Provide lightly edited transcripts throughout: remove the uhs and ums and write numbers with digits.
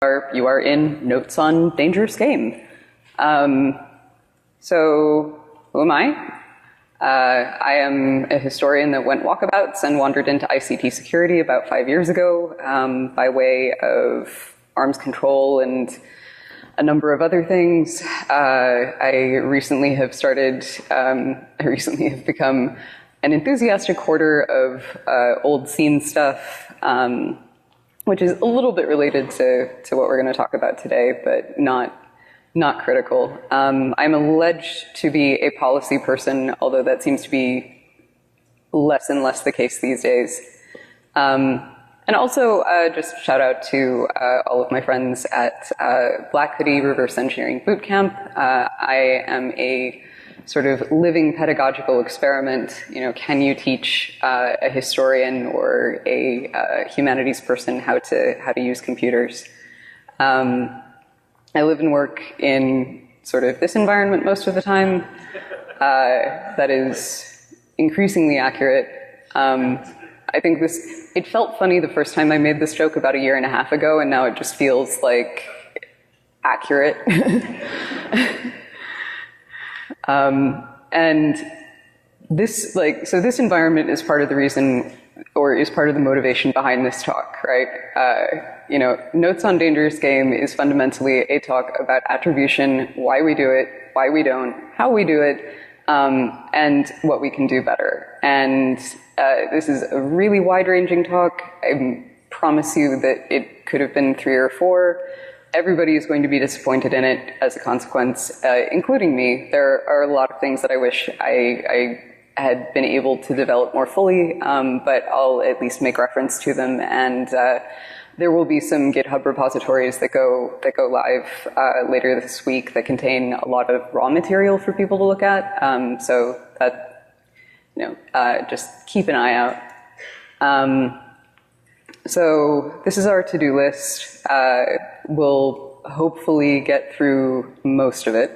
You are in Notes on Dangerous Game. So, who am I? I am a historian that went walkabouts and wandered into ICT security about 5 years ago by way of arms control and a number of other things. I recently have become an enthusiastic hoarder of old scene stuff, which is a little bit related to what we're going to talk about today, but not critical. I'm alleged to be a policy person, although that seems to be less and less the case these days. And also, just shout out to all of my friends at Black Hoodie Reverse Engineering Bootcamp. I am a sort of living pedagogical experiment. You know, can you teach a historian or a humanities person how to use computers? I live and work in sort of this environment most of the time. That is increasingly accurate. I think it felt funny the first time I made this joke about 1.5 years ago, and now it just feels like accurate. And this, so this environment is part of the reason, or is part of the motivation behind this talk, right? You know, Notes on Dangerous Game is fundamentally a talk about attribution, why we do it, why we don't, how we do it, and what we can do better. And this is a really wide-ranging talk. I promise you that it could have been 3 or 4. Everybody is going to be disappointed in it as a consequence, including me. There are a lot of things that I wish I had been able to develop more fully, but I'll at least make reference to them. And there will be some GitHub repositories that go live later this week that contain a lot of raw material for people to look at. So that, you know, just keep an eye out. So this is our to-do list. We'll hopefully get through most of it.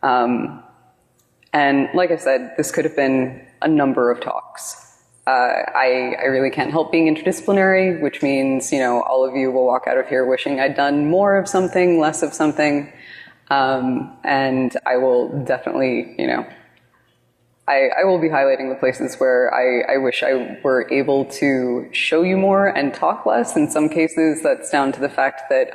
And like I said, this could have been a number of talks. I really can't help being interdisciplinary, which means, you know, all of you will walk out of here wishing I'd done more of something, less of something. And I will definitely, you know, I will be highlighting the places where I wish I were able to show you more and talk less. In some cases, that's down to the fact that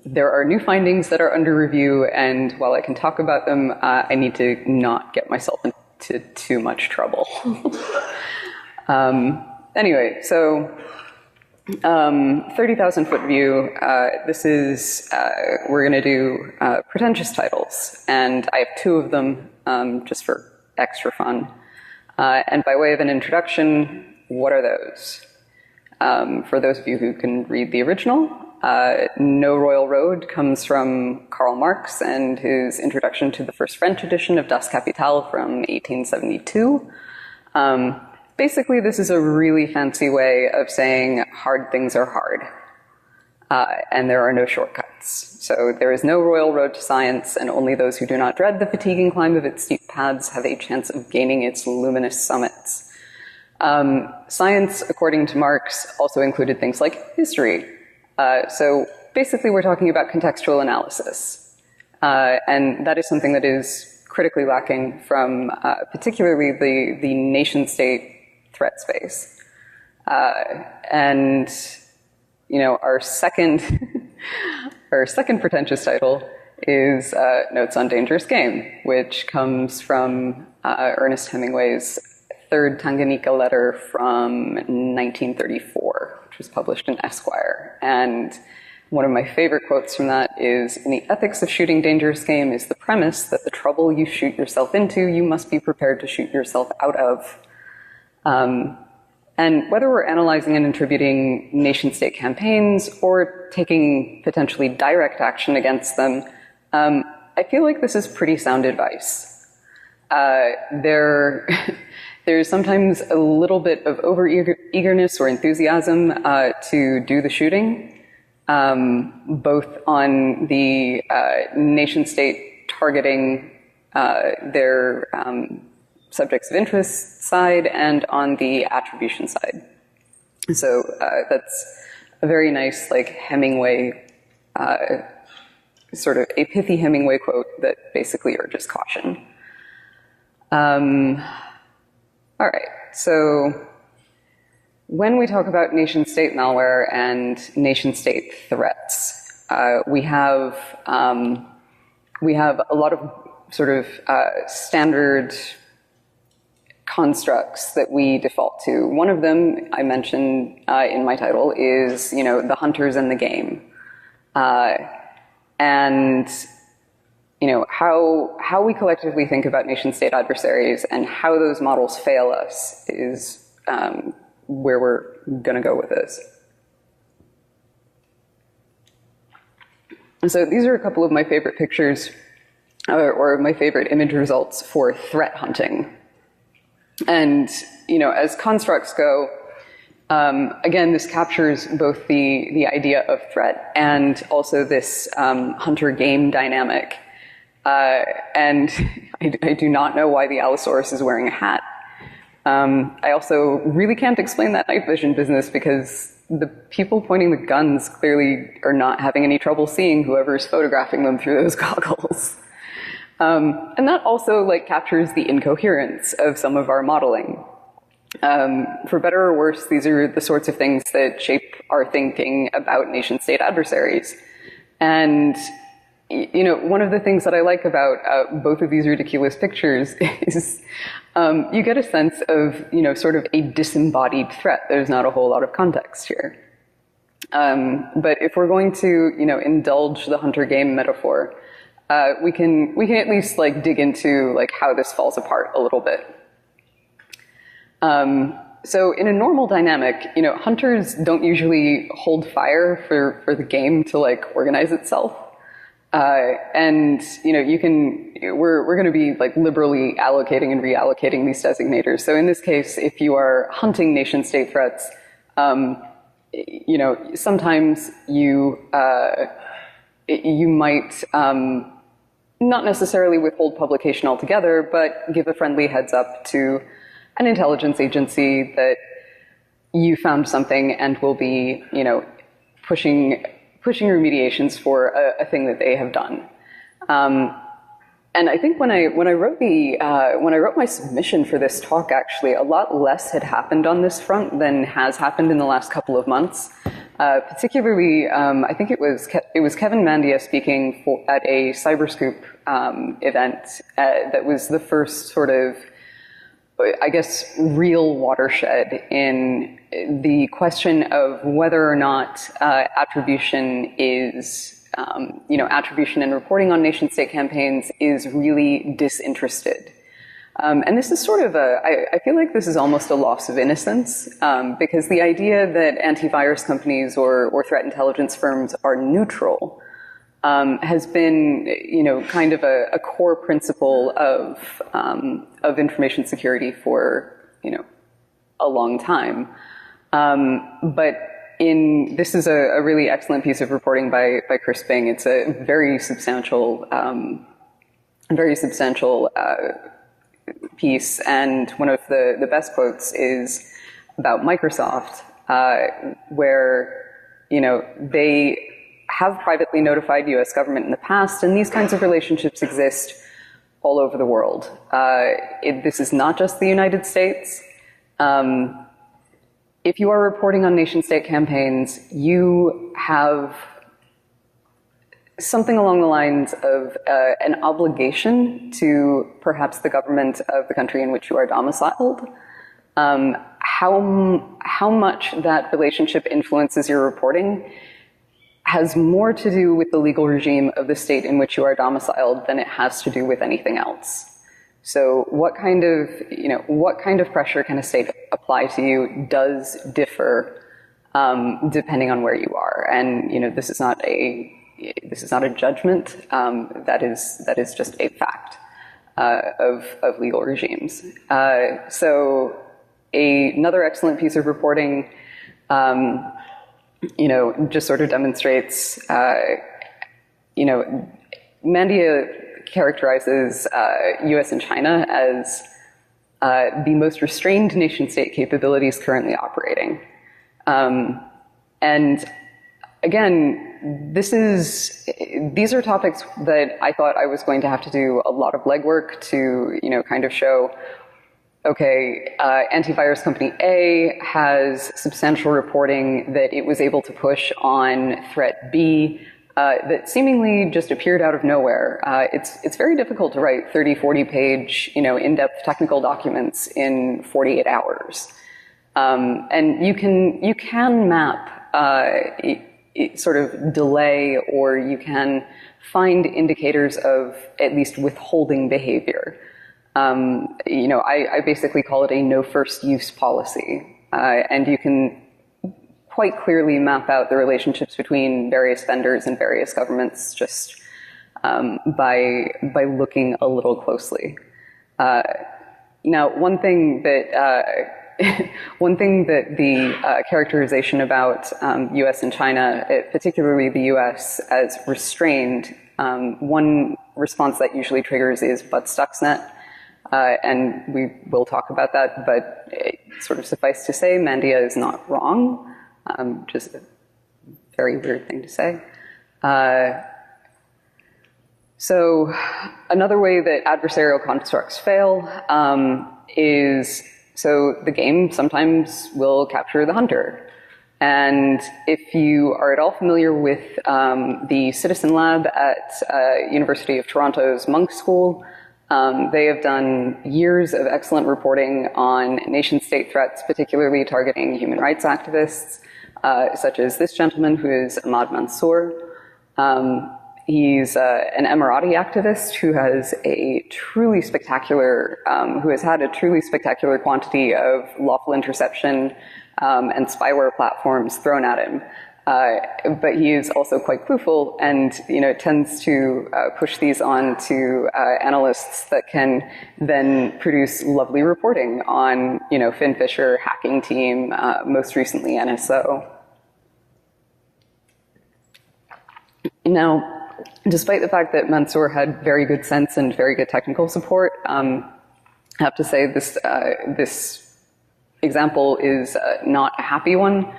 there are new findings that are under review, and while I can talk about them, I need to not get myself into too much trouble. Anyway, so 30,000 foot view. This is, we're going to do pretentious titles, and I have 2 of them just for extra fun. And by way of an introduction, what are those? For those of you who can read the original, No Royal Road comes from Karl Marx and his introduction to the first French edition of Das Kapital from 1872. Basically, this is a really fancy way of saying hard things are hard, and there are no shortcuts. So there is no royal road to science, and only those who do not dread the fatiguing climb of its steep paths have a chance of gaining its luminous summits. Science, according to Marx, also included things like history. So basically we're talking about contextual analysis. And that is something that is critically lacking from particularly the nation-state threat space. And, you know, our second pretentious title is Notes on Dangerous Game, which comes from Ernest Hemingway's third Tanganyika letter from 1934. Which was published in Esquire. And one of my favorite quotes from that is, "In the ethics of shooting dangerous game is the premise that the trouble you shoot yourself into, you must be prepared to shoot yourself out of." And whether we're analyzing and attributing nation-state campaigns or taking potentially direct action against them, I feel like this is pretty sound advice. There's sometimes a little bit of over-eagerness or enthusiasm to do the shooting, both on the nation-state targeting their subjects of interest side and on the attribution side. So that's a very nice, like, Hemingway, sort of a pithy Hemingway quote that basically urges caution. All right, so when we talk about nation-state malware and nation-state threats, we have a lot of sort of standard constructs that we default to. One of them I mentioned in my title is, the hunters and the game. And how we collectively think about nation-state adversaries and how those models fail us is where we're going to go with this. And so these are a couple of my favorite pictures or my favorite image results for threat hunting. And, as constructs go, again, this captures both the idea of threat and also this hunter-game dynamic. And I do not know why the Allosaurus is wearing a hat. I also really can't explain that night vision business because the people pointing the guns clearly are not having any trouble seeing whoever's photographing them through those goggles. And that also captures the incoherence of some of our modeling. For better or worse, these are the sorts of things that shape our thinking about nation-state adversaries. And, one of the things that I like about both of these ridiculous pictures is you get a sense of, sort of a disembodied threat. There's not a whole lot of context here. But if we're going to, indulge the hunter-game metaphor, we can at least dig into how this falls apart a little bit. So in a normal dynamic, hunters don't usually hold fire for the game to organize itself. And we're going to be liberally allocating and reallocating these designators. So in this case, if you are hunting nation-state threats, sometimes you might not necessarily withhold publication altogether, but give a friendly heads up to an intelligence agency that you found something and will be, pushing remediations for a thing that they have done. And I think when I wrote my submission for this talk, actually, a lot less had happened on this front than has happened in the last couple of months. Particularly, I think it was Kevin Mandia speaking at a Cyberscoop event that was the first sort of, I guess, real watershed in the question of whether or not attribution is, attribution and reporting on nation-state campaigns is really disinterested. And this is sort of I feel like this is almost a loss of innocence, because the idea that antivirus companies or threat intelligence firms are neutral has been, kind of a core principle of information security for, a long time. But this is a really excellent piece of reporting by Chris Bing. It's a very substantial piece, and one of the best quotes is about Microsoft, where, they have privately notified US government in the past, and these kinds of relationships exist all over the world. This is not just the United States. If you are reporting on nation-state campaigns, you have something along the lines of an obligation to perhaps the government of the country in which you are domiciled. How much that relationship influences your reporting has more to do with the legal regime of the state in which you are domiciled than it has to do with anything else. So what kind of pressure can a state apply to you does differ depending on where you are. And this is not a judgment. That is just a fact of legal regimes. So another excellent piece of reporting, just sort of demonstrates, Mandia characterizes US and China as the most restrained nation-state capabilities currently operating. And again, these are topics that I thought I was going to have to do a lot of legwork to, kind of show, okay, antivirus company A has substantial reporting that it was able to push on threat B that seemingly just appeared out of nowhere. It's very difficult to write 30, 40-page, in-depth technical documents in 48 hours. And you can map sort of delay, or you can find indicators of at least withholding behavior. I basically call it a no first use policy. And you can quite clearly map out the relationships between various vendors and various governments just by looking a little closely. Now, one thing that the characterization about U.S. and China, particularly the U.S. as restrained, one response that usually triggers is but Stuxnet. And we will talk about that, but sort of suffice to say, Mandia is not wrong. Just a very weird thing to say. So another way that adversarial constructs fail is, so the game sometimes will capture the hunter. And if you are at all familiar with the Citizen Lab at University of Toronto's Monk School, they have done years of excellent reporting on nation-state threats, particularly targeting human rights activists, such as this gentleman who is Ahmad Mansour. He's an Emirati activist who has a truly spectacular, who has had a truly spectacular quantity of lawful interception and spyware platforms thrown at him. But he is also quite clueful and, tends to push these on to analysts that can then produce lovely reporting on, Finn Fisher, Hacking Team, most recently NSO. Now, despite the fact that Mansour had very good sense and very good technical support, I have to say this example is not a happy one.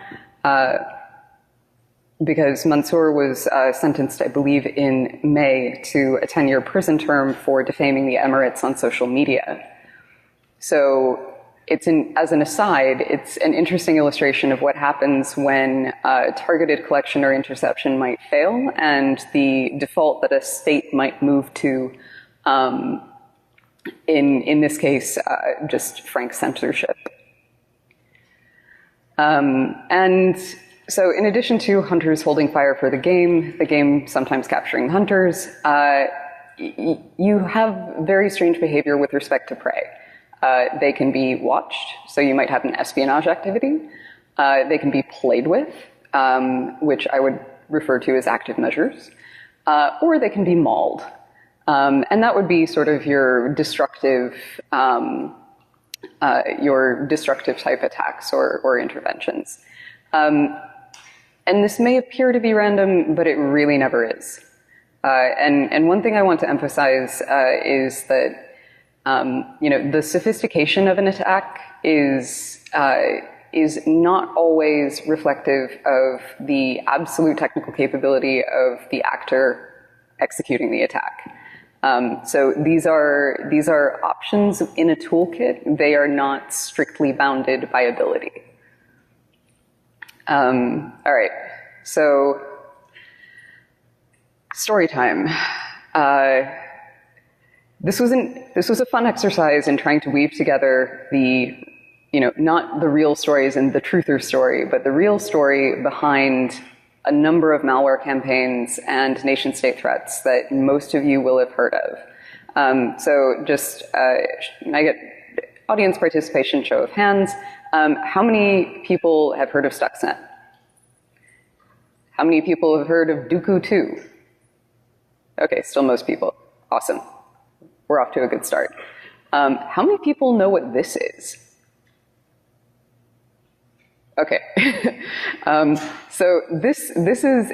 Because Mansour was sentenced, I believe, in May to a 10-year prison term for defaming the Emirates on social media. So as an aside, it's an interesting illustration of what happens when targeted collection or interception might fail, and the default that a state might move to, in this case, just frank censorship. And so in addition to hunters holding fire for the game sometimes capturing hunters, you have very strange behavior with respect to prey. They can be watched, so you might have an espionage activity. They can be played with, which I would refer to as active measures, or they can be mauled. And that would be sort of your destructive type attacks or interventions. And this may appear to be random, but it really never is. And one thing I want to emphasize is that the sophistication of an attack is not always reflective of the absolute technical capability of the actor executing the attack. So these are options in a toolkit. They are not strictly bounded by ability. All right, so story time. This was a fun exercise in trying to weave together the, not the real stories and the truther story, but the real story behind a number of malware campaigns and nation-state threats that most of you will have heard of. So just, I get audience participation, show of hands. How many people have heard of Stuxnet? How many people have heard of Dooku 2? Okay, still most people. Awesome. We're off to a good start. How many people know what this is? Okay. So this is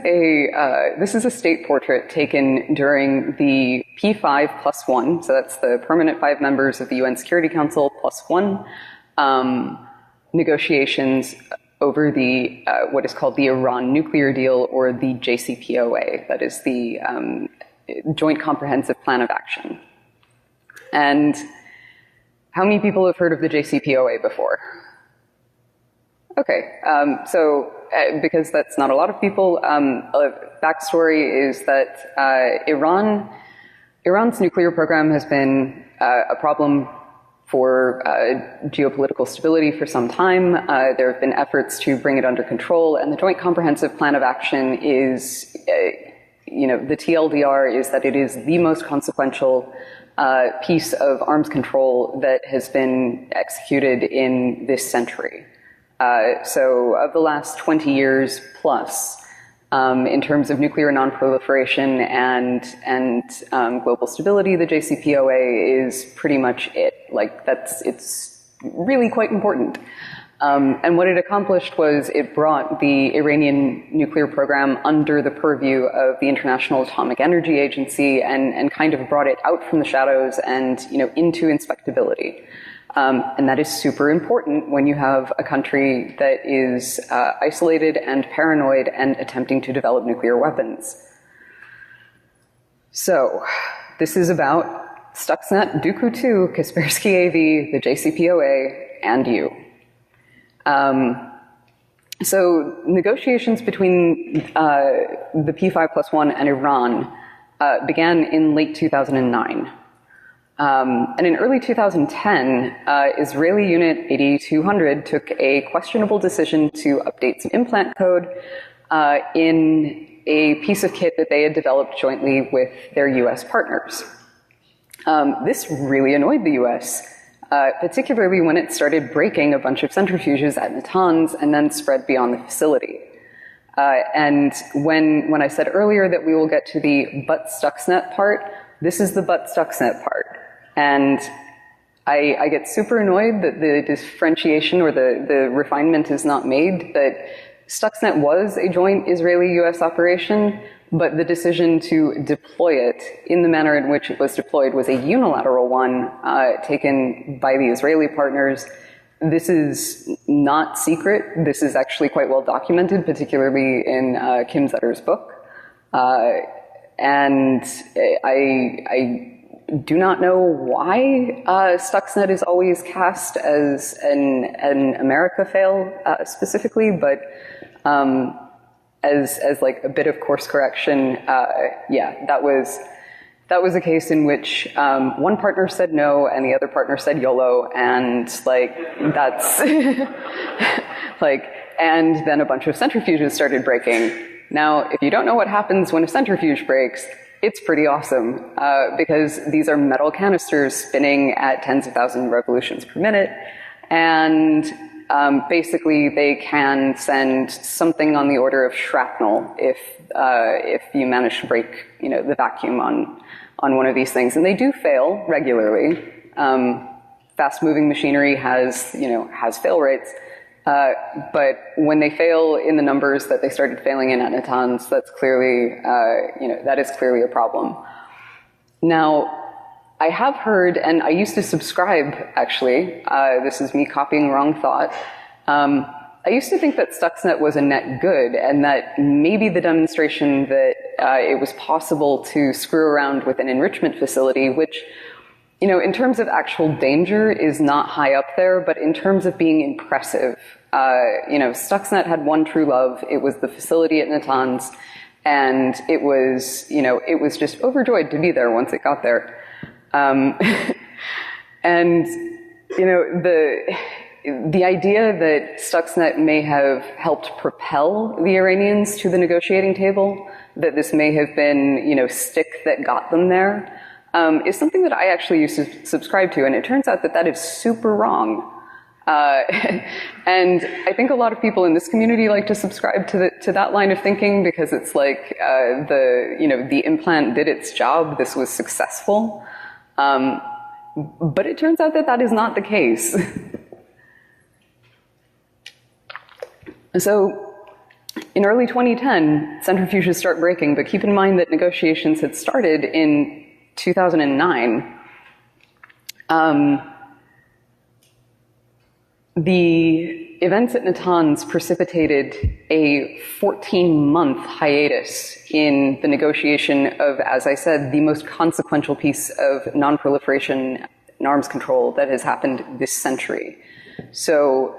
a state portrait taken during the P5+1, so that's the permanent 5 members of the UN Security Council +1 negotiations over the what is called the Iran nuclear deal, or the JCPOA, that is the Joint Comprehensive Plan of Action. And how many people have heard of the JCPOA before? Okay, so because that's not a lot of people, a backstory is that Iran's nuclear program has been a problem for geopolitical stability for some time. There have been efforts to bring it under control, and the Joint Comprehensive Plan of Action is, the TLDR is that it is the most consequential piece of arms control that has been executed in this century. So of the last 20 years plus, in terms of nuclear nonproliferation and global stability, the JCPOA is pretty much it. Like, it's really quite important. And what it accomplished was it brought the Iranian nuclear program under the purview of the International Atomic Energy Agency, and kind of brought it out from the shadows and, into inspectability. And that is super important when you have a country that is isolated and paranoid and attempting to develop nuclear weapons. So, this is about Stuxnet, Dooku 2, Kaspersky AV, the JCPOA, and you. So, negotiations between the P5+1 and Iran began in late 2009. And in early 2010, Israeli Unit 8200 took a questionable decision to update some implant code in a piece of kit that they had developed jointly with their US partners. This really annoyed the US, particularly when it started breaking a bunch of centrifuges at Natanz and then spread beyond the facility. And when I said earlier that we will get to the but Stuxnet part, this is the but Stuxnet part. And I get super annoyed that the differentiation or the refinement is not made, that Stuxnet was a joint Israeli-US operation, but the decision to deploy it in the manner in which it was deployed was a unilateral one taken by the Israeli partners. This is not secret. This is actually quite well documented, particularly in Kim Zetter's book. And I do not know why Stuxnet is always cast as an America fail specifically, but as like a bit of course correction, yeah, that was a case in which one partner said no and the other partner said YOLO, and like that's like, and then a bunch of centrifuges started breaking. Now, if you don't know what happens when a centrifuge breaks, it's pretty awesome, because these are metal canisters spinning at tens of thousands of revolutions per minute, and basically they can send something on the order of shrapnel if you manage to break, the vacuum on one of these things, and they do fail regularly. Fast-moving machinery has fail rates. But when they fail in the numbers that they started failing in at Natanz, that's clearly, that is clearly a problem. Now, I have heard, and I used to subscribe, actually, this is me copying wrong thought, I used to think that Stuxnet was a net good, and that maybe the demonstration that it was possible to screw around with an enrichment facility, which, in terms of actual danger is not high up there, but in terms of being impressive, Stuxnet had one true love. It was the facility at Natanz, and it was, it was just overjoyed to be there once it got there. And, the idea that Stuxnet may have helped propel the Iranians to the negotiating table, that this may have been, stick that got them there, is something that I actually used to subscribe to, and it turns out that that is super wrong. And I think a lot of people in this community like to subscribe to that line of thinking, because it's like the implant did its job, this was successful. But it turns out that that is not the case. So in early 2010, centrifuges start breaking, but keep in mind that negotiations had started in 2009. the events at Natanz precipitated a 14-month hiatus in the negotiation of, as I said, the most consequential piece of non-proliferation and arms control that has happened this century. So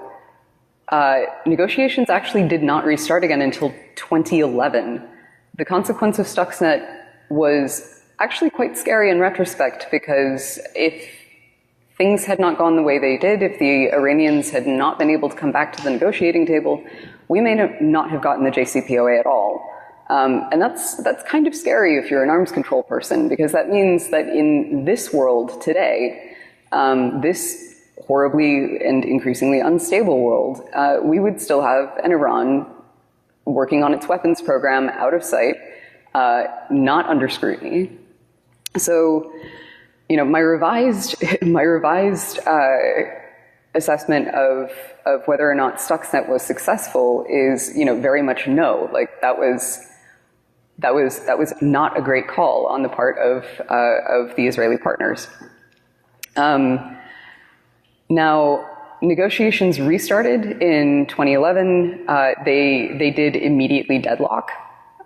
negotiations actually did not restart again until 2011. The consequence of Stuxnet was actually quite scary in retrospect, because if things had not gone the way they did, if the Iranians had not been able to come back to the negotiating table, we may not have gotten the JCPOA at all. And that's kind of scary if you're an arms control person, because that means that in this world today, this horribly and increasingly unstable world, we would still have an Iran working on its weapons program out of sight, not under scrutiny. So, you know, my revised assessment of whether or not Stuxnet was successful is, you know, very much no. Like that was not a great call on the part of the Israeli partners. Now, negotiations restarted in 2011. They did immediately deadlock.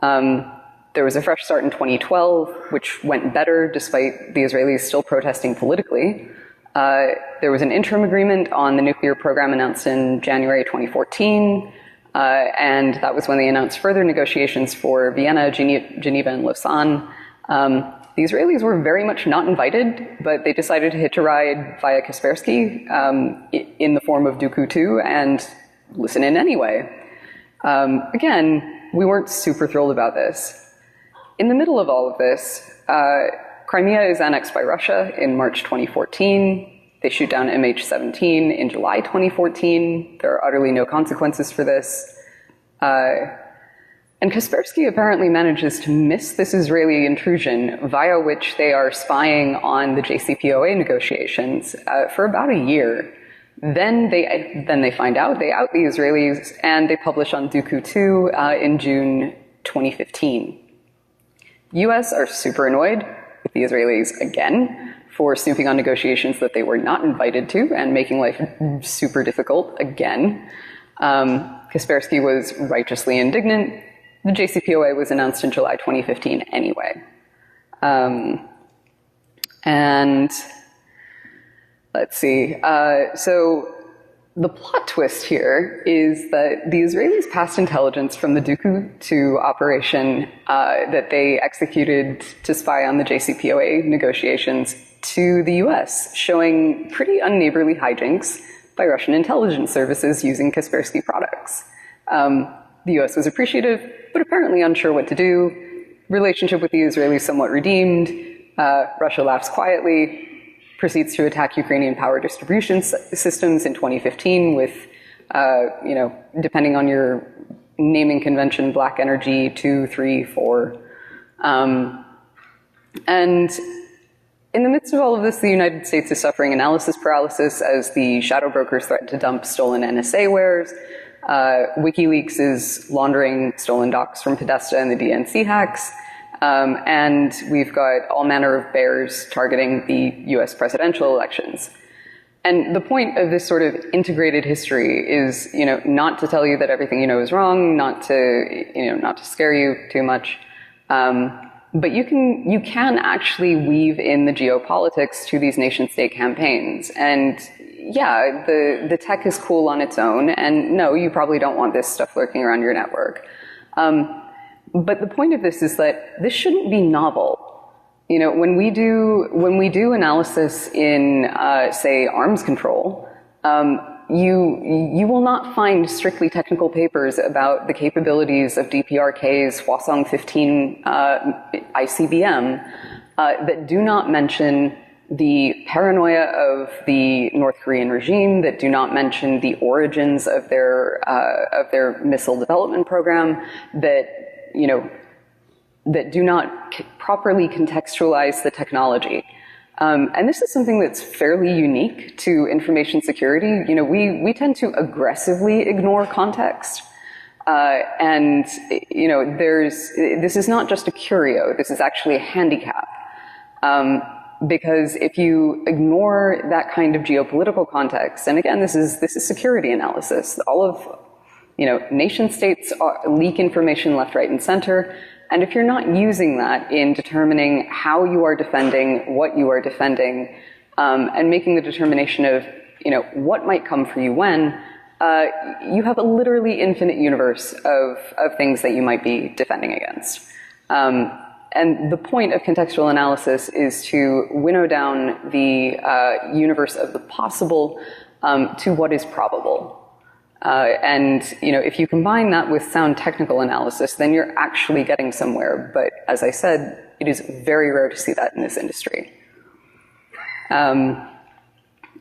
There was a fresh start in 2012, which went better despite the Israelis still protesting politically. There was an interim agreement on the nuclear program announced in January 2014, and that was when they announced further negotiations for Vienna, Geneva, and Lausanne. The Israelis were very much not invited, but they decided to hitch a ride via Kaspersky in the form of Duku 2 and listen in anyway. Again, we weren't super thrilled about this. In the middle of all of this, Crimea is annexed by Russia in March 2014. They shoot down MH17 in July 2014. There are utterly no consequences for this. And Kaspersky apparently manages to miss this Israeli intrusion, via which they are spying on the JCPOA negotiations for about a year. Then they find out, they out the Israelis, and they publish on Duku 2 in June 2015. US are super annoyed with the Israelis again for snooping on negotiations that they were not invited to and making life super difficult again. Kaspersky was righteously indignant. The JCPOA was announced in July 2015 anyway. And let's see. So the plot twist here is that the Israelis passed intelligence from the Duku 2 operation that they executed to spy on the JCPOA negotiations to the US, showing pretty unneighborly hijinks by Russian intelligence services using Kaspersky products. The US was appreciative, but apparently unsure what to do. Relationship with the Israelis somewhat redeemed. Russia laughs quietly, proceeds to attack Ukrainian power distribution systems in 2015 with, you know, depending on your naming convention, Black Energy 2, 3, 4. And in the midst of all of this, the United States is suffering analysis paralysis as the shadow brokers threaten to dump stolen NSA wares. WikiLeaks is laundering stolen docs from Podesta and the DNC hacks. And we've got all manner of bears targeting the US presidential elections. And the point of this sort of integrated history is, you know, not to tell you that everything you know is wrong, not to scare you too much. But you can actually weave in the geopolitics to these nation-state campaigns. And yeah, the tech is cool on its own, and no, you probably don't want this stuff lurking around your network. But the point of this is that this shouldn't be novel. You know, when we do analysis in, say, arms control, you will not find strictly technical papers about the capabilities of DPRK's Hwasong 15 ICBM that do not mention the paranoia of the North Korean regime, that do not mention the origins of their missile development program, that do not properly contextualize the technology. And this is something that's fairly unique to information security. You know, we tend to aggressively ignore context. And, you know, this is not just a curio, this is actually a handicap. Because if you ignore that kind of geopolitical context, and again, this is security analysis. All of, nation states leak information left, right, and center. And if you're not using that in determining how you are defending, what you are defending, and making the determination of, what might come for you when, you have a literally infinite universe of things that you might be defending against. And the point of contextual analysis is to winnow down the universe of the possible to what is probable. And if you combine that with sound technical analysis, then you're actually getting somewhere. But as I said, it is very rare to see that in this industry.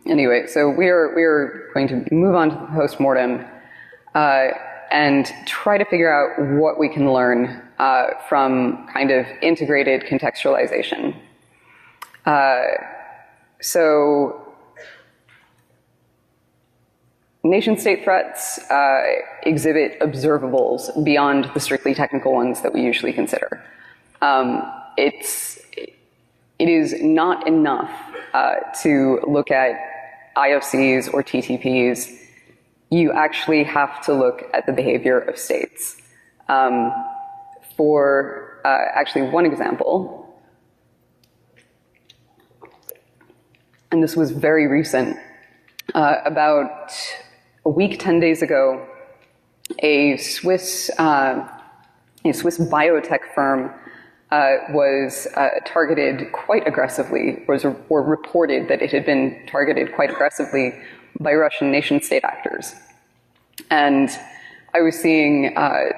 Anyway, so we're going to move on to the postmortem and try to figure out what we can learn from kind of integrated contextualization. So nation-state threats exhibit observables beyond the strictly technical ones that we usually consider. It is not enough to look at IOCs or TTPs. You actually have to look at the behavior of states. For actually one example, and this was very recent, about a week, 10 days ago, a Swiss biotech firm was targeted quite aggressively, or reported that it had been targeted quite aggressively by Russian nation-state actors. And I was seeing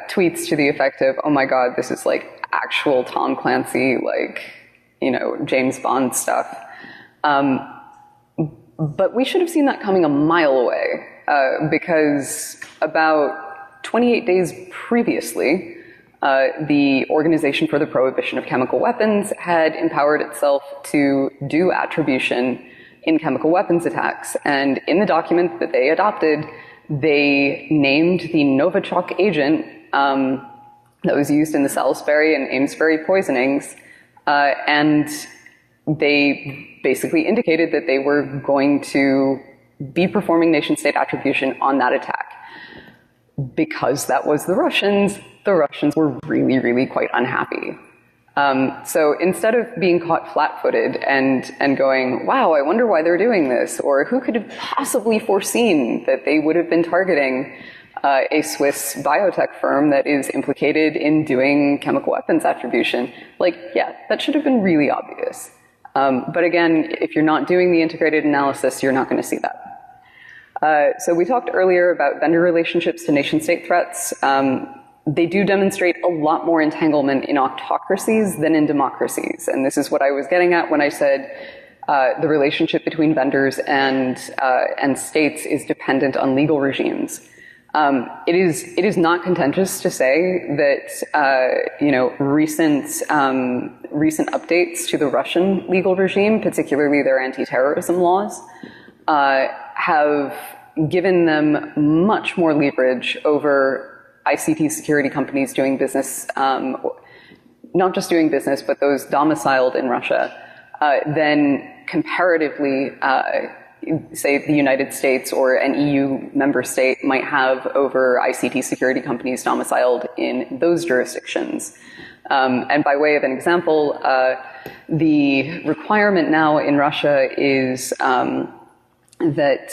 tweets to the effect of, oh my God, this is like actual Tom Clancy, James Bond stuff. But we should have seen that coming a mile away, because about 28 days previously, the Organization for the Prohibition of Chemical Weapons had empowered itself to do attribution in chemical weapons attacks. And in the document that they adopted, they named the Novichok agent that was used in the Salisbury and Amesbury poisonings, and they basically indicated that they were going to be performing nation-state attribution on that attack. Because that was the Russians were really, really quite unhappy. So instead of being caught flat-footed and going, wow, I wonder why they're doing this, or who could have possibly foreseen that they would have been targeting a Swiss biotech firm that is implicated in doing chemical weapons attribution, that should have been really obvious. But again, if you're not doing the integrated analysis, you're not going to see that. So we talked earlier about vendor relationships to nation-state threats. They do demonstrate a lot more entanglement in autocracies than in democracies. And this is what I was getting at when I said the relationship between vendors and states is dependent on legal regimes. It is not contentious to say that recent updates to the Russian legal regime, particularly their anti-terrorism laws, have given them much more leverage over ICT security companies doing business, not just doing business, but those domiciled in Russia, than comparatively, say, the United States or an EU member state might have over ICT security companies domiciled in those jurisdictions. And by way of an example, the requirement now in Russia is that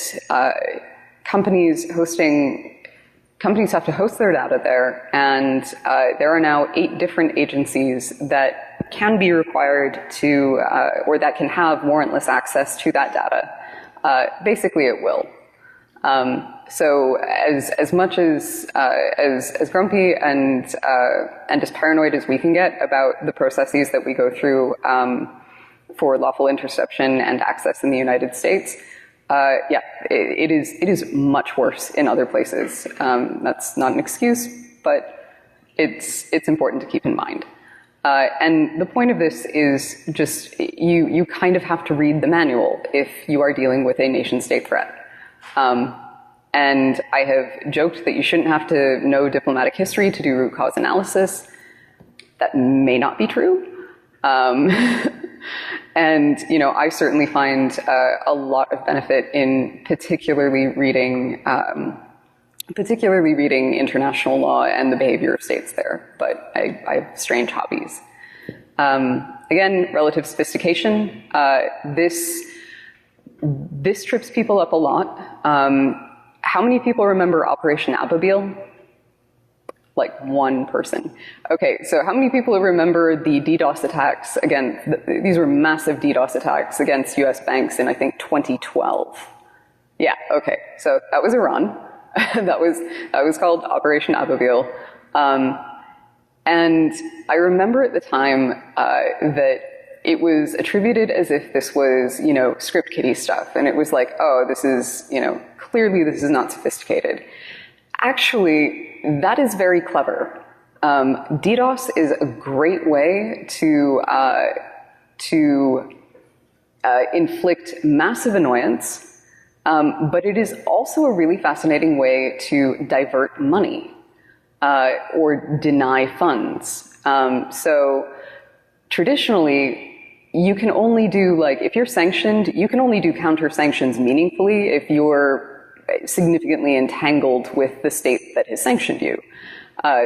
companies have to host their data there, and there are now 8 different agencies that can be required to, or that can have warrantless access to that data, basically at will. So as much as grumpy and as paranoid as we can get about the processes that we go through for lawful interception and access in the United States, it is much worse in other places. That's not an excuse, but it's important to keep in mind. And the point of this is just you kind of have to read the manual if you are dealing with a nation-state threat. And I have joked that you shouldn't have to know diplomatic history to do root cause analysis. That may not be true. And, you know, I certainly find a lot of benefit in particularly reading international law and the behavior of states there, but I have strange hobbies. Again, relative sophistication. This trips people up a lot. How many people remember Operation Ababil? Like one person. Okay, so how many people remember the DDoS attacks? Again, these were massive DDoS attacks against US banks in, I think, 2012. Yeah, okay, so that was Iran. that was called Operation Ababil. And I remember at the time that it was attributed as if this was, you know, script kiddie stuff. And it was like, oh, this is, you know, clearly this is not sophisticated. Actually, that is very clever. DDoS is a great way to inflict massive annoyance, but it is also a really fascinating way to divert money or deny funds. So traditionally, you can only do, like, if you're sanctioned, you can only do counter sanctions meaningfully if you're significantly entangled with the state that has sanctioned you.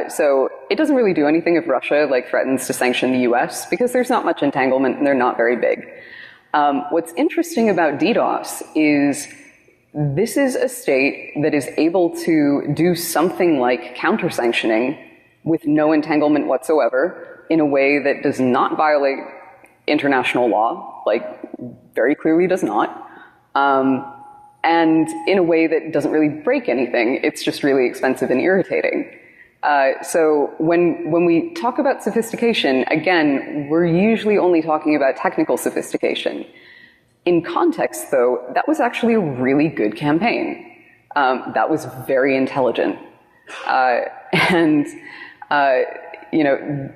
So it doesn't really do anything if Russia, like, threatens to sanction the US, because there's not much entanglement and they're not very big. What's interesting about DDoS is this is a state that is able to do something like counter-sanctioning with no entanglement whatsoever in a way that does not violate international law, like very clearly does not, and in a way that doesn't really break anything. It's just really expensive and irritating. So when we talk about sophistication, again, we're usually only talking about technical sophistication. In context, though, that was actually a really good campaign. That was very intelligent. You know,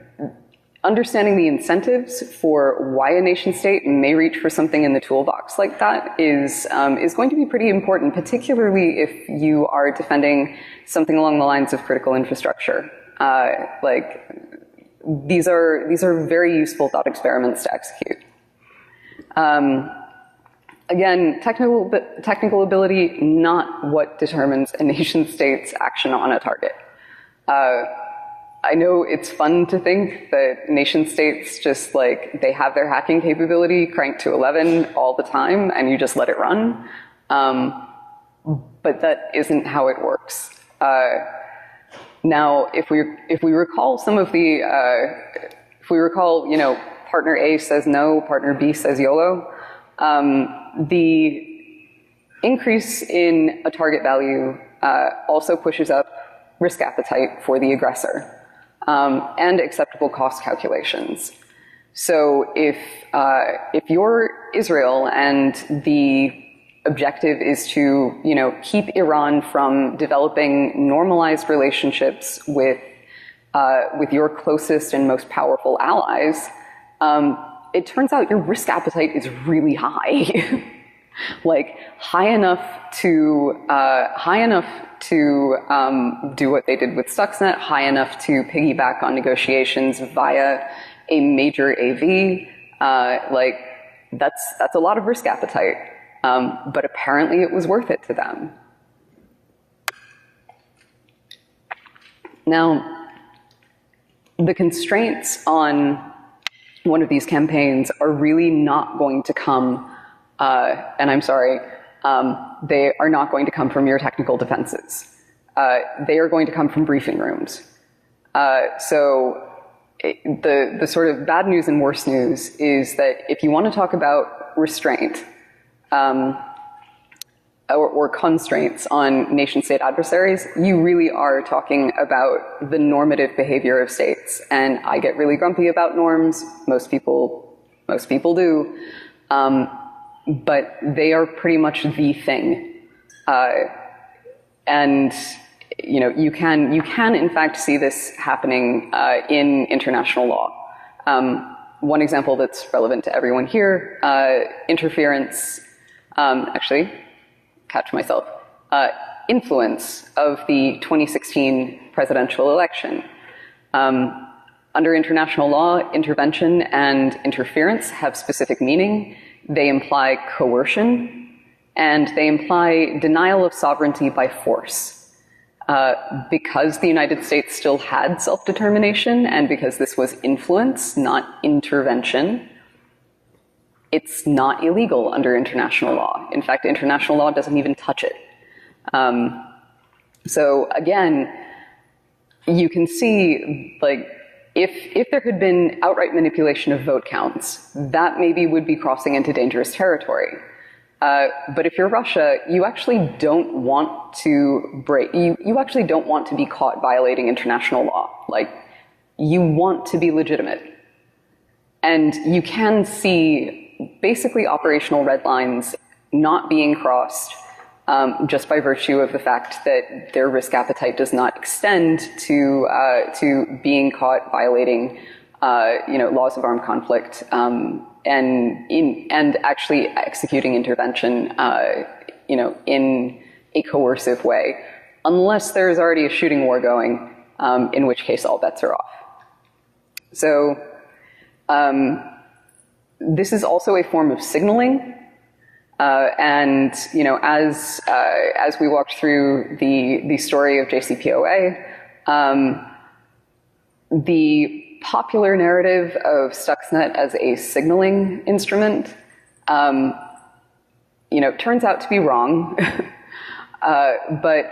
understanding the incentives for why a nation state may reach for something in the toolbox like that is going to be pretty important, particularly if you are defending something along the lines of critical infrastructure. Like, these are very useful thought experiments to execute. Again, technical ability, not what determines a nation state's action on a target. I know it's fun to think that nation states just, like, they have their hacking capability cranked to 11 all the time and you just let it run. But that isn't how it works. Now, if we recall some of the, you know, partner A says no, partner B says YOLO, the increase in a target value also pushes up risk appetite for the aggressor. And acceptable cost calculations. So if you're Israel and the objective is to, you know, keep Iran from developing normalized relationships with your closest and most powerful allies, it turns out your risk appetite is really high. Like, high enough to do what they did with Stuxnet, high enough to piggyback on negotiations via a major AV. Like, that's a lot of risk appetite. But apparently it was worth it to them. Now, the constraints on one of these campaigns are really not going to come, and I'm sorry, they are not going to come from your technical defenses. They are going to come from briefing rooms. So the sort of bad news and worse news is that if you want to talk about restraint or constraints on nation-state adversaries, you really are talking about the normative behavior of states. And I get really grumpy about norms. Most people do. But they are pretty much the thing. And, you know, you can in fact see this happening in international law. One example that's relevant to everyone here, interference, actually, catch myself, influence of the 2016 presidential election. Under international law, intervention and interference have specific meaning. They imply coercion, and they imply denial of sovereignty by force. Because the United States still had self-determination, and because this was influence, not intervention, it's not illegal under international law. In fact, international law doesn't even touch it. So again, you can see, like, if there had been outright manipulation of vote counts, that maybe would be crossing into dangerous territory. But if you're Russia, you actually don't want to you actually don't want to be caught violating international law. Like, you want to be legitimate. And you can see basically operational red lines not being crossed just by virtue of the fact that their risk appetite does not extend to being caught violating laws of armed conflict and actually executing intervention in a coercive way, unless there's already a shooting war going, in which case all bets are off. So this is also a form of signaling. And as we walked through the story of JCPOA, the popular narrative of Stuxnet as a signaling instrument, turns out to be wrong. But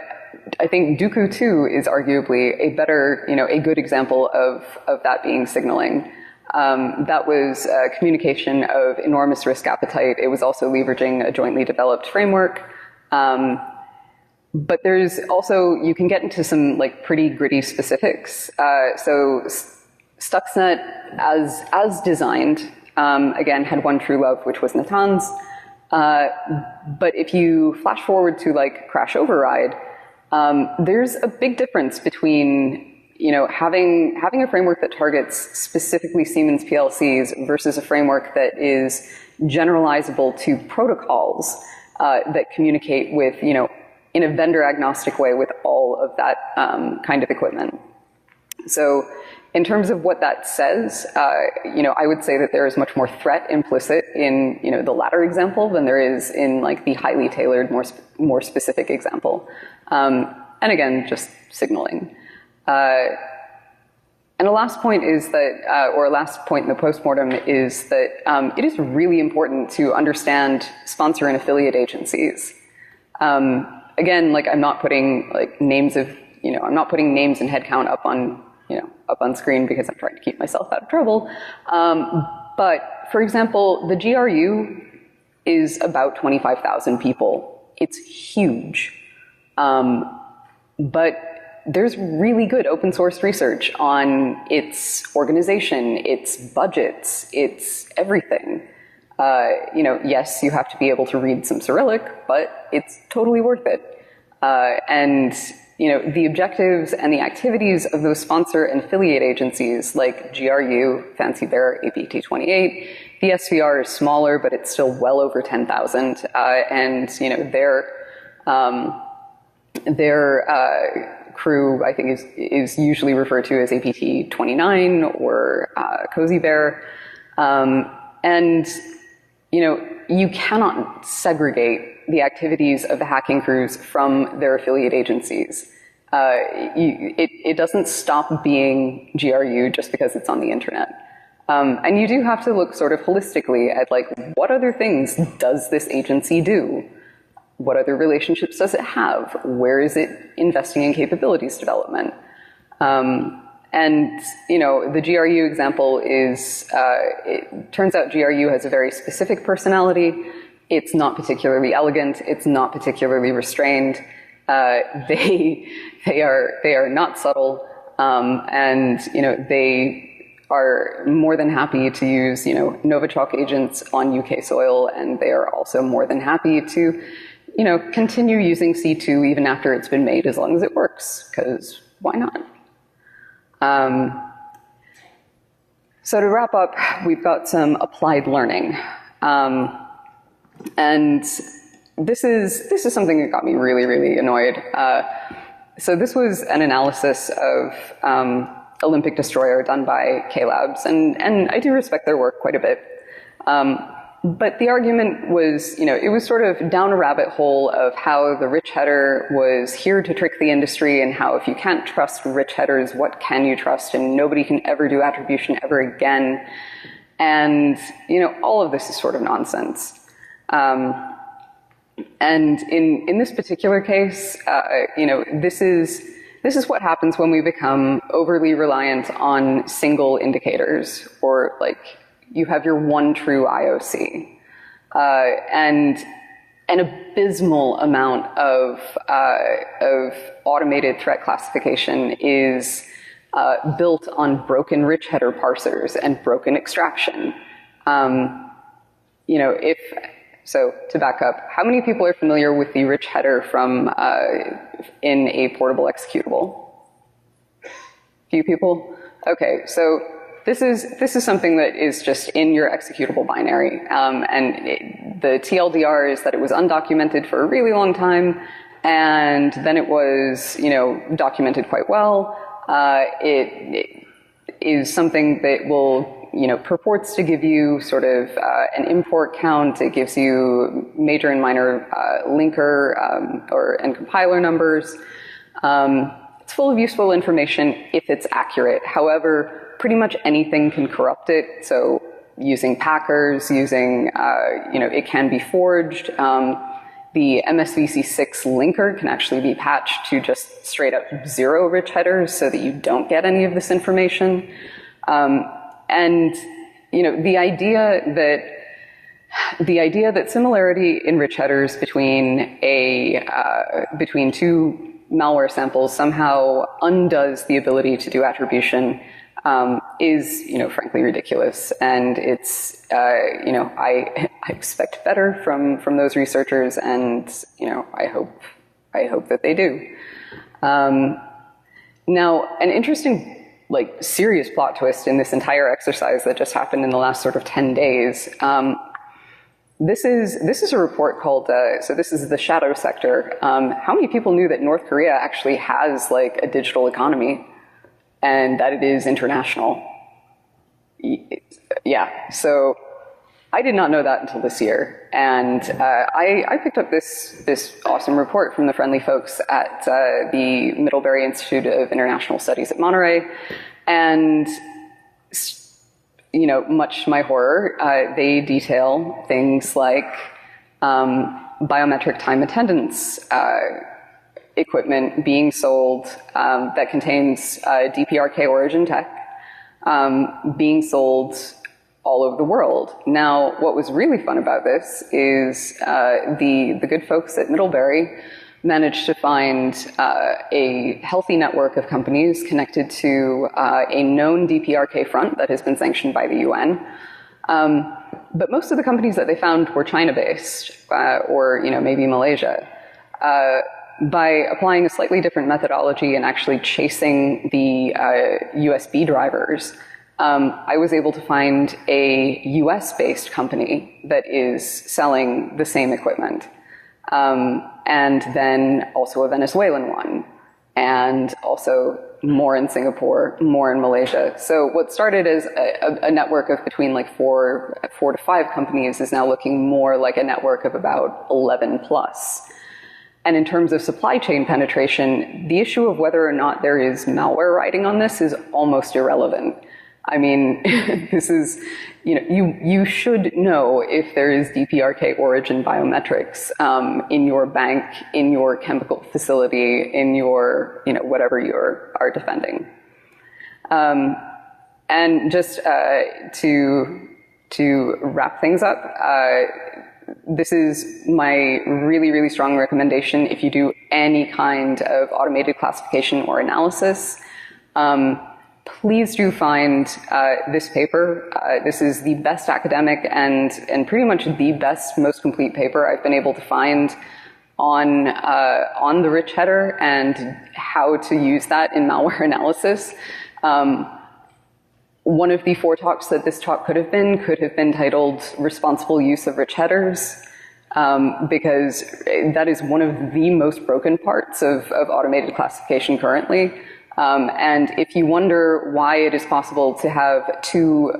I think Dooku 2 is arguably a better, a good example of that being signaling. That was communication of enormous risk appetite. It was also leveraging a jointly developed framework. But there's also, you can get into some like pretty gritty specifics. So Stuxnet, as designed, again, had one true love, which was Natanz. But if you flash forward to like Crash Override, there's a big difference between having a framework that targets specifically Siemens PLCs versus a framework that is generalizable to protocols that communicate with, in a vendor agnostic way with all of that kind of equipment. So in terms of what that says, I would say that there is much more threat implicit in, the latter example than there is in like the highly tailored, more specific example. And again, just signaling. And a last point is that, or a last point in the postmortem is that it is really important to understand sponsor and affiliate agencies. Again, like I'm not putting like names of, I'm not putting names and headcount up on screen because I'm trying to keep myself out of trouble. But for example, the GRU is about 25,000 people. It's huge. But there's really good open source research on its organization, its budgets, its everything. Yes, you have to be able to read some Cyrillic, but it's totally worth it. And the objectives and the activities of those sponsor and affiliate agencies like GRU, Fancy Bear, APT28, the SVR is smaller, but it's still well over 10,000. And, their crew, I think, is usually referred to as APT29 or Cozy Bear. And, you cannot segregate the activities of the hacking crews from their affiliate agencies. It doesn't stop being GRU just because it's on the internet. And you do have to look sort of holistically at like, what other things does this agency do? What other relationships does it have? Where is it investing in capabilities development? And, the GRU example is, it turns out GRU has a very specific personality. It's not particularly elegant. It's not particularly restrained. They are not subtle. And, they are more than happy to use, Novichok agents on UK soil. And they are also more than happy to, continue using C2 even after it's been made as long as it works, because why not? So to wrap up, we've got some applied learning. And this is something that got me really, really annoyed. So this was an analysis of Olympic Destroyer done by K-Labs, and I do respect their work quite a bit. But the argument was, it was sort of down a rabbit hole of how the rich header was here to trick the industry, and how if you can't trust rich headers, what can you trust? And nobody can ever do attribution ever again. And, all of this is sort of nonsense. And in this particular case, this is what happens when we become overly reliant on single indicators, or like you have your one true IOC, and an abysmal amount of automated threat classification is built on broken rich header parsers and broken extraction. So to back up, how many people are familiar with the rich header from in a portable executable? Few people? Okay, so this is something that is just in your executable binary, the TLDR is that it was undocumented for a really long time, and then it was documented quite well. It is something that will purports to give you sort of an import count. It gives you major and minor linker and compiler numbers. It's full of useful information if it's accurate. However, pretty much anything can corrupt it. So using packers, it can be forged. The MSVC6 linker can actually be patched to just straight up 0 rich headers so that you don't get any of this information. And the idea that similarity in rich headers between two malware samples somehow undoes the ability to do attribution is frankly ridiculous. And it's I expect better from those researchers, and I hope that they do. Now, an interesting serious plot twist in this entire exercise that just happened in the last sort of 10 days. This is a report called, so this is the shadow sector. How many people knew that North Korea actually has a digital economy and that it is international? Yeah, so I did not know that until this year. And I picked up this awesome report from the friendly folks at the Middlebury Institute of International Studies at Monterey. And, much to my horror, they detail things like biometric time attendance equipment being sold that contains DPRK origin tech being sold all over the world. Now, what was really fun about this is the good folks at Middlebury managed to find a healthy network of companies connected to a known DPRK front that has been sanctioned by the UN. But most of the companies that they found were China-based, or maybe Malaysia. By applying a slightly different methodology and actually chasing the USB drivers, I was able to find a US-based company that is selling the same equipment. And then also a Venezuelan one, and also more in Singapore, more in Malaysia. So what started as a network of between 4 to 5 companies is now looking more like a network of about 11 plus. And in terms of supply chain penetration, the issue of whether or not there is malware riding on this is almost irrelevant. I mean, this is, you should know if there is DPRK origin biometrics in your bank, in your chemical facility, in your, whatever you are defending. And just to wrap things up, this is my really, really strong recommendation if you do any kind of automated classification or analysis. Please do find this paper. This is the best academic and pretty much the best, most complete paper I've been able to find on the rich header and how to use that in malware analysis. One of the 4 talks that this talk could have been titled "Responsible Use of Rich Headers," because that is one of the most broken parts of automated classification currently. And if you wonder why it is possible to have two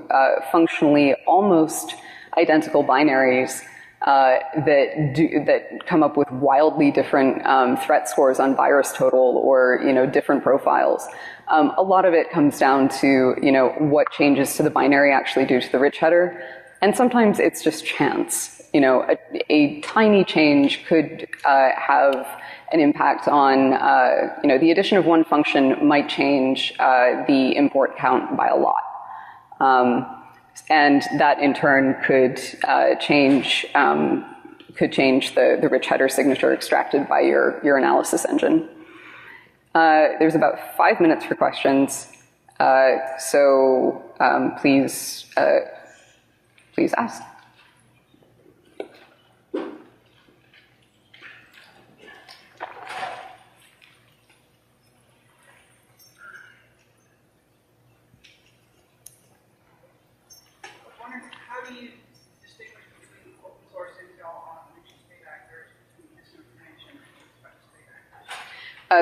functionally almost identical binaries that come up with wildly different threat scores on virus total or, different profiles, a lot of it comes down to, what changes to the binary actually do to the rich header. And sometimes it's just chance. A tiny change could have an impact on, the addition of one function might change the import count by a lot. And that in turn could change the rich header signature extracted by your analysis engine. There's about 5 minutes for questions, so please ask.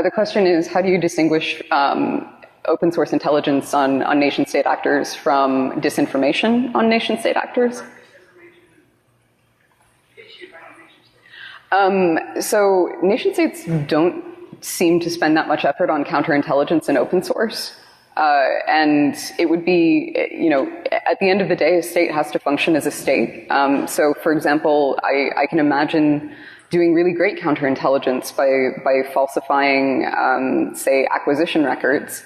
The question is, how do you distinguish open source intelligence on nation-state actors from disinformation on nation-state actors? So nation-states don't seem to spend that much effort on counterintelligence in open source. And it would be, at the end of the day, a state has to function as a state. So, for example, I can imagine doing really great counterintelligence by falsifying, say, acquisition records.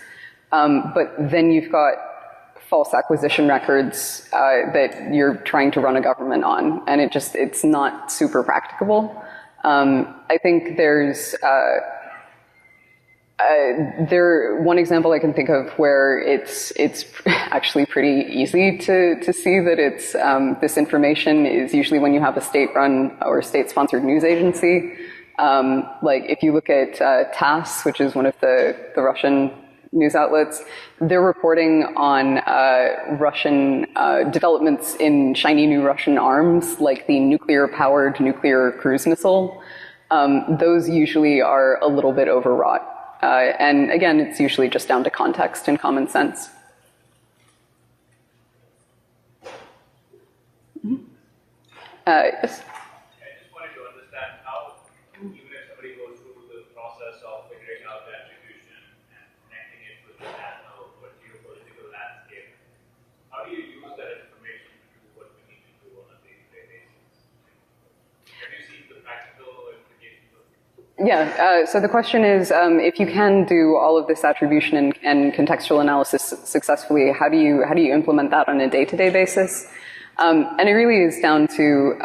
But then you've got false acquisition records that you're trying to run a government on, and it's not super practicable. I think there's one example I can think of where it's actually pretty easy to see that it's this information is usually when you have a state-run or state-sponsored news agency. Like if you look at TASS, which is one of the Russian news outlets, they're reporting on Russian developments in shiny new Russian arms, like the nuclear-powered nuclear cruise missile. Those usually are a little bit overwrought. And again, it's usually just down to context and common sense. Mm-hmm. Yes? I just wanted to understand how, even if somebody goes through the process of figuring out the attribution and connecting it with the NATO or geopolitical landscape, how do you use that information to do what we need to do on a day-to-day basis? Have you seen the practical implications of it? Yeah, so the question is, if you can do all of this attribution and contextual analysis successfully, how do you implement that on a day-to-day basis? And it really is down to,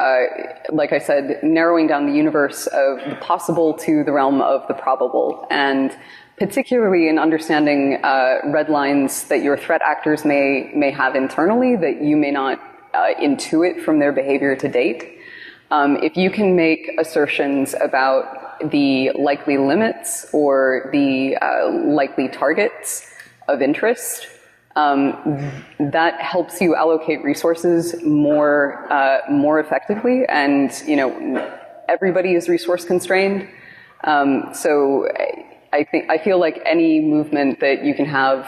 like I said, narrowing down the universe of the possible to the realm of the probable, and particularly in understanding red lines that your threat actors may have internally that you may not intuit from their behavior to date. If you can make assertions about the likely limits or the likely targets of interest, that helps you allocate resources more effectively, and everybody is resource constrained. So I feel like any movement that you can have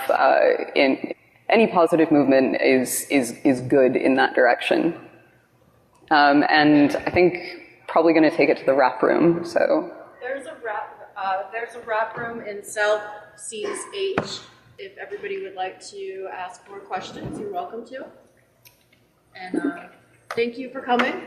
in any positive movement is good in that direction. And I think probably going to take it to the wrap room. So there's a wrap room in cell H. If everybody would like to ask more questions, you're welcome to. And thank you for coming.